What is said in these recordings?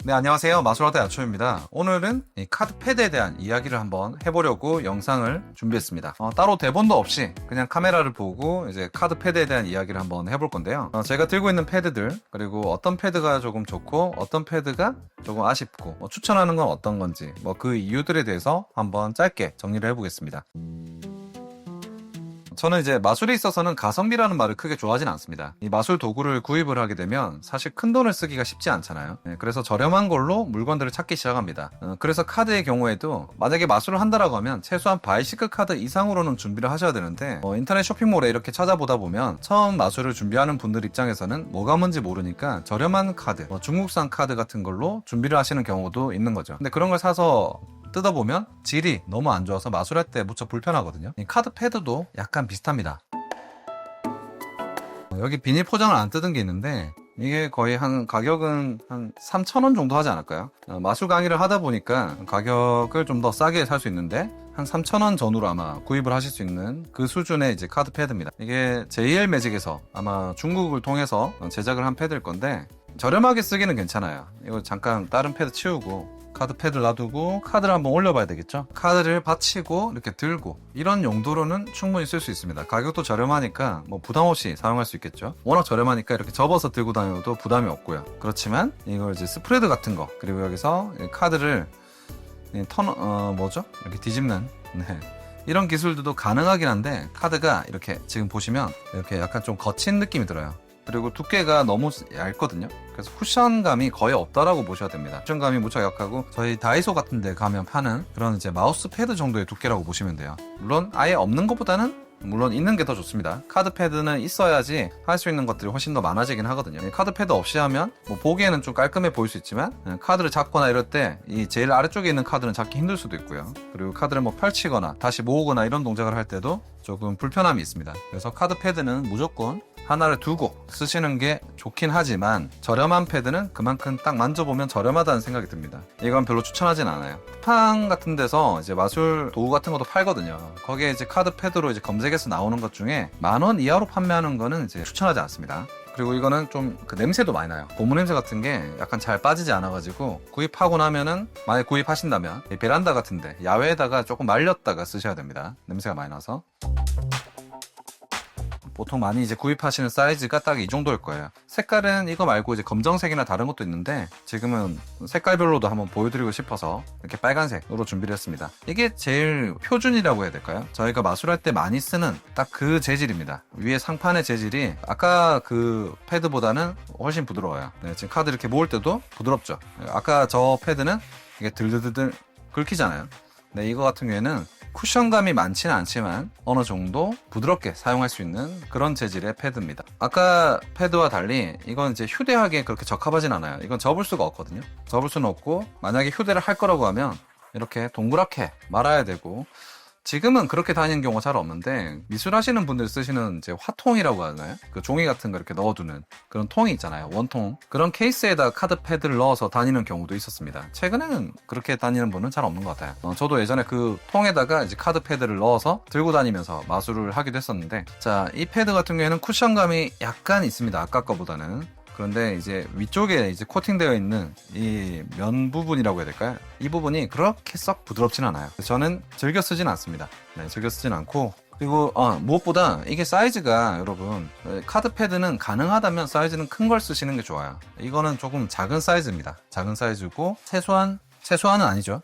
네, 안녕하세요. 마술하다 야초입니다. 오늘은 이 카드 패드에 대한 이야기를 한번 해보려고 영상을 준비했습니다. 따로 대본도 없이 그냥 카메라를 보고 이제 카드 패드에 대한 이야기를 한번 해볼 건데요. 제가 들고 있는 패드들, 그리고 어떤 패드가 조금 좋고 어떤 패드가 조금 아쉽고 추천하는 건 어떤 건지 그 이유들에 대해서 한번 짧게 정리를 해보겠습니다. 저는 이제 마술에 있어서는 가성비라는 말을 크게 좋아하진 않습니다. 이 마술 도구를 구입을 하게 되면 사실 큰 돈을 쓰기가 쉽지 않잖아요. 그래서 저렴한 걸로 물건들을 찾기 시작합니다. 그래서 카드의 경우에도 만약에 마술을 한다라고 하면 최소한 바이시클 카드 이상으로는 준비를 하셔야 되는데 인터넷 쇼핑몰에 이렇게 찾아보다 보면 처음 마술을 준비하는 분들 입장에서는 뭐가 뭔지 모르니까 저렴한 카드, 중국산 카드 같은 걸로 준비를 하시는 경우도 있는 거죠. 근데 그런 걸 사서 뜯어보면 질이 너무 안 좋아서 마술할 때 무척 불편하거든요. 이 카드 패드도 약간 비슷합니다. 여기 비닐 포장을 안 뜯은 게 있는데 이게 거의 가격은 한 3,000원 정도 하지 않을까요? 마술 강의를 하다 보니까 가격을 좀 더 싸게 살 수 있는데 한 3,000원 전후로 아마 구입을 하실 수 있는 그 수준의 이제 카드 패드입니다. 이게 JL 매직에서 아마 중국을 통해서 제작을 한 패드일 건데 저렴하게 쓰기는 괜찮아요. 이거 잠깐 다른 패드 치우고 카드 패드를 놔두고 카드를 한번 올려봐야 되겠죠. 카드를 받치고 이렇게 들고 이런 용도로는 충분히 쓸 수 있습니다. 가격도 저렴하니까 부담없이 사용할 수 있겠죠. 워낙 저렴하니까 이렇게 접어서 들고 다녀도 부담이 없고요. 그렇지만 이걸 이제 스프레드 같은 거, 그리고 여기서 카드를 이렇게 뒤집는 이런 기술들도 가능하긴 한데 카드가 이렇게 지금 보시면 이렇게 약간 좀 거친 느낌이 들어요. 그리고 두께가 너무 얇거든요. 그래서 쿠션감이 거의 없다라고 보셔야 됩니다. 쿠션감이 무척 약하고 저희 다이소 같은 데 가면 파는 그런 이제 마우스 패드 정도의 두께라고 보시면 돼요. 물론 아예 없는 것보다는 물론 있는 게 더 좋습니다. 카드 패드는 있어야지 할 수 있는 것들이 훨씬 더 많아지긴 하거든요. 카드 패드 없이 하면 보기에는 좀 깔끔해 보일 수 있지만 카드를 잡거나 이럴 때 이 제일 아래쪽에 있는 카드는 잡기 힘들 수도 있고요. 그리고 카드를 펼치거나 다시 모으거나 이런 동작을 할 때도 조금 불편함이 있습니다. 그래서 카드 패드는 무조건 하나를 두고 쓰시는 게 좋긴 하지만 저렴한 패드는 그만큼 딱 만져보면 저렴하다는 생각이 듭니다. 이건 별로 추천하진 않아요. 쿠팡 같은 데서 이제 마술 도구 같은 것도 팔거든요. 거기에 이제 카드 패드로 이제 검색해서 나오는 것 중에 10,000원 이하로 판매하는 거는 이제 추천하지 않습니다. 그리고 이거는 좀 냄새도 많이 나요. 고무 냄새 같은 게 약간 잘 빠지지 않아가지고 구입하고 나면은 만약에 구입하신다면 베란다 같은데 야외에다가 조금 말렸다가 쓰셔야 됩니다. 냄새가 많이 나서. 보통 많이 이제 구입하시는 사이즈가 딱 이 정도일 거예요. 색깔은 이거 말고 이제 검정색이나 다른 것도 있는데 지금은 색깔별로도 한번 보여드리고 싶어서 이렇게 빨간색으로 준비를 했습니다. 이게 제일 표준이라고 해야 될까요? 저희가 마술할 때 많이 쓰는 딱 그 재질입니다. 위에 상판의 재질이 아까 그 패드보다는 훨씬 부드러워요. 지금 카드 이렇게 모을 때도 부드럽죠. 아까 저 패드는 이게 들들들 긁히잖아요. 이거 같은 경우에는 쿠션감이 많지는 않지만 어느 정도 부드럽게 사용할 수 있는 그런 재질의 패드입니다. 아까 패드와 달리 이건 이제 휴대하기에 그렇게 적합하진 않아요. 이건 접을 수가 없거든요. 접을 수는 없고 만약에 휴대를 할 거라고 하면 이렇게 동그랗게 말아야 되고 지금은 그렇게 다니는 경우가 잘 없는데 미술하시는 분들 쓰시는 이제 화통이라고 하나요? 그 종이 같은 거 이렇게 넣어두는 그런 통이 있잖아요. 원통. 그런 케이스에다 카드 패드를 넣어서 다니는 경우도 있었습니다. 최근에는 그렇게 다니는 분은 잘 없는 것 같아요. 저도 예전에 그 통에다가 이제 카드 패드를 넣어서 들고 다니면서 마술을 하기도 했었는데 자, 이 패드 같은 경우에는 쿠션감이 약간 있습니다. 아까 거보다는. 그런데 이제 위쪽에 이제 코팅되어 있는 이 면 부분이라고 해야 될까요? 이 부분이 그렇게 썩 부드럽진 않아요. 저는 즐겨 쓰진 않습니다. 즐겨 쓰진 않고 그리고 무엇보다 이게 사이즈가 여러분 카드 패드는 가능하다면 사이즈는 큰 걸 쓰시는 게 좋아요. 이거는 조금 작은 사이즈입니다. 작은 사이즈고 최소한은 아니죠.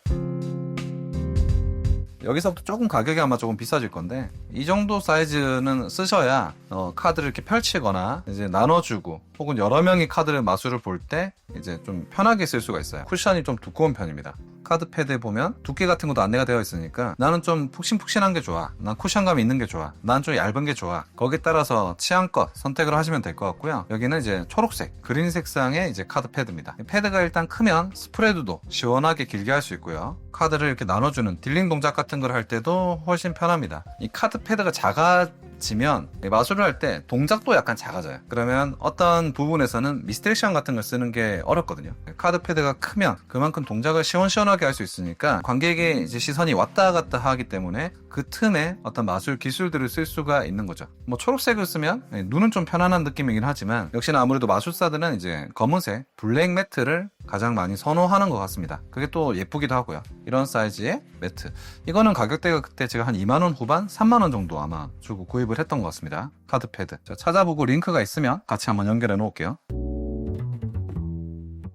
여기서부터 조금 가격이 아마 조금 비싸질 건데 이 정도 사이즈는 쓰셔야 카드를 이렇게 펼치거나 이제 나눠주고 혹은 여러 명이 카드를 마술을 볼 때 이제 좀 편하게 쓸 수가 있어요. 쿠션이 좀 두꺼운 편입니다. 카드 패드에 보면 두께 같은 것도 안내가 되어 있으니까 나는 좀 푹신푹신한 게 좋아, 난 쿠션감이 있는 게 좋아, 난 좀 얇은 게 좋아, 거기에 따라서 취향껏 선택을 하시면 될 것 같고요. 여기는 이제 초록색 그린 색상의 이제 카드 패드입니다. 패드가 일단 크면 스프레드도 시원하게 길게 할 수 있고요. 카드를 이렇게 나눠주는 딜링 동작 같은 걸 할 때도 훨씬 편합니다. 이 카드 패드가 작아지면 마술을 할 때 동작도 약간 작아져요. 그러면 어떤 부분에서는 미스테이션 같은 걸 쓰는 게 어렵거든요. 카드 패드가 크면 그만큼 동작을 시원시원하게 할 수 있으니까 관객의 이제 시선이 왔다 갔다 하기 때문에 그 틈에 어떤 마술 기술들을 쓸 수가 있는 거죠. 뭐 초록색을 쓰면 눈은 좀 편안한 느낌이긴 하지만 역시나 아무래도 마술사들은 이제 검은색, 블랙 매트를 가장 많이 선호하는 것 같습니다. 그게 또 예쁘기도 하고요. 이런 사이즈의 매트. 이거는 가격대가 그때 제가 한 2만원 후반, 3만원 정도 아마 주고 구입을 했던 것 같습니다. 카드 패드. 찾아보고 링크가 있으면 같이 한번 연결해 놓을게요.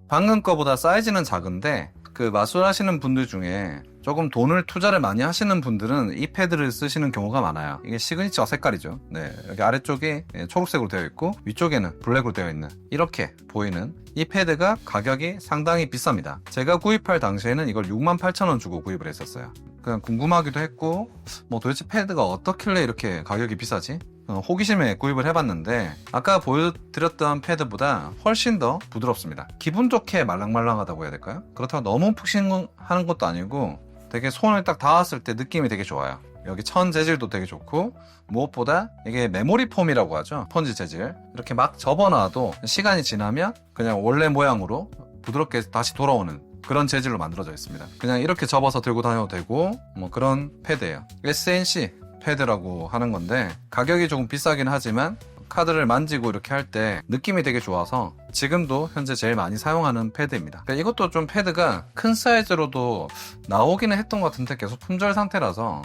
방금 거보다 사이즈는 작은데 그 마술하시는 분들 중에 조금 돈을 투자를 많이 하시는 분들은 이 패드를 쓰시는 경우가 많아요. 이게 시그니처 색깔이죠. 네, 여기 아래쪽이 초록색으로 되어 있고 위쪽에는 블랙으로 되어 있는 이렇게 보이는 이 패드가 가격이 상당히 비쌉니다. 제가 구입할 당시에는 이걸 68,000원 주고 구입을 했었어요. 그냥 궁금하기도 했고 뭐 도대체 패드가 어떻길래 이렇게 가격이 비싸지? 호기심에 구입을 해봤는데 아까 보여드렸던 패드보다 훨씬 더 부드럽습니다. 기분 좋게 말랑말랑하다고 해야 될까요? 그렇다고 너무 푹신하는 것도 아니고 되게 손을 딱 닿았을 때 느낌이 되게 좋아요. 여기 천 재질도 되게 좋고 무엇보다 이게 메모리 폼이라고 하죠. 스펀지 재질. 이렇게 막 접어놔도 시간이 지나면 그냥 원래 모양으로 부드럽게 다시 돌아오는 그런 재질로 만들어져 있습니다. 그냥 이렇게 접어서 들고 다녀도 되고 뭐 그런 패드예요. SNC 패드라고 하는 건데 가격이 조금 비싸긴 하지만 카드를 만지고 이렇게 할 때 느낌이 되게 좋아서 지금도 현재 제일 많이 사용하는 패드입니다. 그러니까 이것도 좀 패드가 큰 사이즈로도 나오기는 했던 것 같은데 계속 품절 상태라서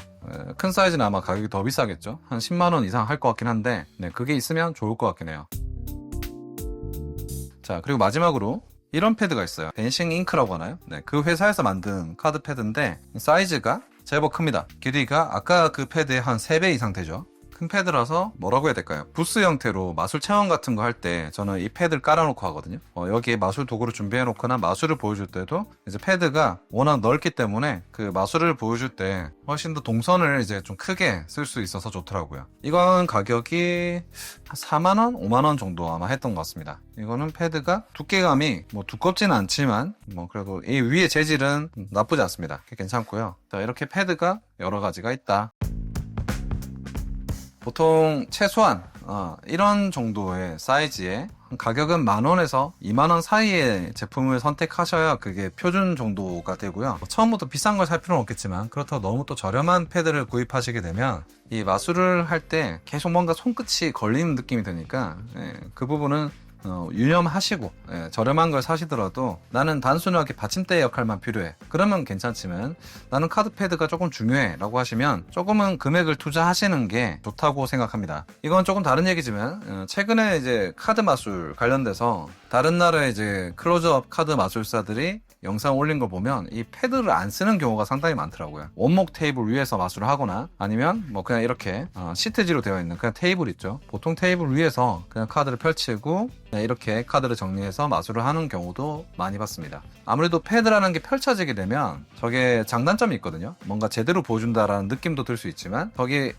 큰 사이즈는 아마 가격이 더 비싸겠죠. 한 10만원 이상 할 것 같긴 한데 네, 그게 있으면 좋을 것 같긴 해요. 자, 그리고 마지막으로 이런 패드가 있어요. 댄싱 잉크라고 하나요? 네, 그 회사에서 만든 카드 패드인데 사이즈가 제법 큽니다. 길이가 아까 그 패드의 한 3배 이상 되죠. 큰 패드라서 뭐라고 해야 될까요? 부스 형태로 마술 체험 같은 거 할 때 저는 이 패드를 깔아놓고 하거든요. 여기에 마술 도구를 준비해놓거나 마술을 보여줄 때도 이제 패드가 워낙 넓기 때문에 그 마술을 보여줄 때 훨씬 더 동선을 이제 좀 크게 쓸 수 있어서 좋더라고요. 이건 가격이 4만원? 5만원 정도 아마 했던 것 같습니다. 이거는 패드가 두께감이 뭐 두껍지는 않지만 뭐 그래도 이 위에 재질은 나쁘지 않습니다. 괜찮고요. 자, 이렇게 패드가 여러 가지가 있다. 보통 최소한 이런 정도의 사이즈의 가격은 10,000원에서 20,000원 사이의 제품을 선택하셔야 그게 표준 정도가 되고요. 처음부터 비싼 걸 살 필요는 없겠지만 그렇다고 너무 또 저렴한 패드를 구입하시게 되면 이 마술을 할 때 계속 뭔가 손끝이 걸리는 느낌이 드니까 그 부분은 유념하시고 저렴한 걸 사시더라도 나는 단순하게 받침대 역할만 필요해 그러면 괜찮지만 나는 카드 패드가 조금 중요해 라고 하시면 조금은 금액을 투자하시는 게 좋다고 생각합니다. 이건 조금 다른 얘기지만 최근에 이제 카드 마술 관련돼서 다른 나라의 이제 클로즈업 카드 마술사들이 영상 올린 거 보면 이 패드를 안 쓰는 경우가 상당히 많더라고요. 원목 테이블 위에서 마술을 하거나 아니면 뭐 그냥 이렇게 시트지로 되어 있는 그냥 테이블 있죠. 보통 테이블 위에서 그냥 카드를 펼치고 이렇게 카드를 정리해서 마술을 하는 경우도 많이 봤습니다. 아무래도 패드라는 게 펼쳐지게 되면 저게 장단점이 있거든요. 뭔가 제대로 보여준다라는 느낌도 들 수 있지만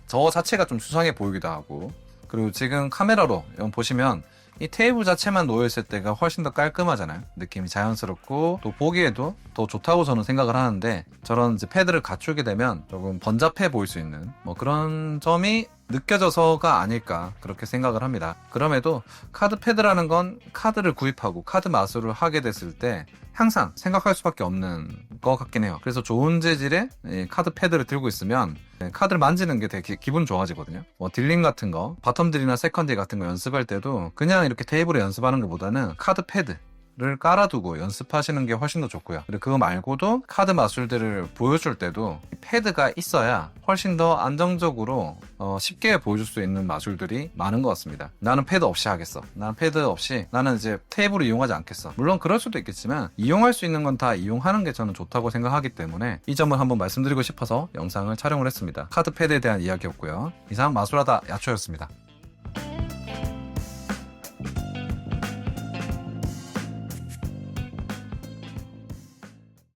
저 자체가 좀 수상해 보이기도 하고 그리고 지금 카메라로 보시면 이 테이블 자체만 놓여있을 때가 훨씬 더 깔끔하잖아요. 느낌이 자연스럽고 또 보기에도 더 좋다고 저는 생각을 하는데 저런 이제 패드를 갖추게 되면 조금 번잡해 보일 수 있는 뭐 그런 점이 느껴져서가 아닐까 그렇게 생각을 합니다. 그럼에도 카드 패드라는 건 카드를 구입하고 카드 마술을 하게 됐을 때 항상 생각할 수밖에 없는 것 같긴 해요. 그래서 좋은 재질의 카드 패드를 들고 있으면 카드를 만지는 게 되게 기분 좋아지거든요. 뭐 딜링 같은 거, 바텀 딜이나 세컨 딜 같은 거 연습할 때도 그냥 이렇게 테이블에 연습하는 것보다는 카드 패드를 깔아두고 연습하시는 게 훨씬 더 좋고요. 그리고 그거 말고도 카드 마술들을 보여줄 때도 패드가 있어야 훨씬 더 안정적으로 쉽게 보여줄 수 있는 마술들이 많은 것 같습니다. 나는 패드 없이 하겠어. 나는 패드 없이 나는 이제 테이블을 이용하지 않겠어. 물론 그럴 수도 있겠지만 이용할 수 있는 건 다 이용하는 게 저는 좋다고 생각하기 때문에 이 점을 한번 말씀드리고 싶어서 영상을 촬영을 했습니다. 카드 패드에 대한 이야기였고요. 이상 마술하다 야초였습니다.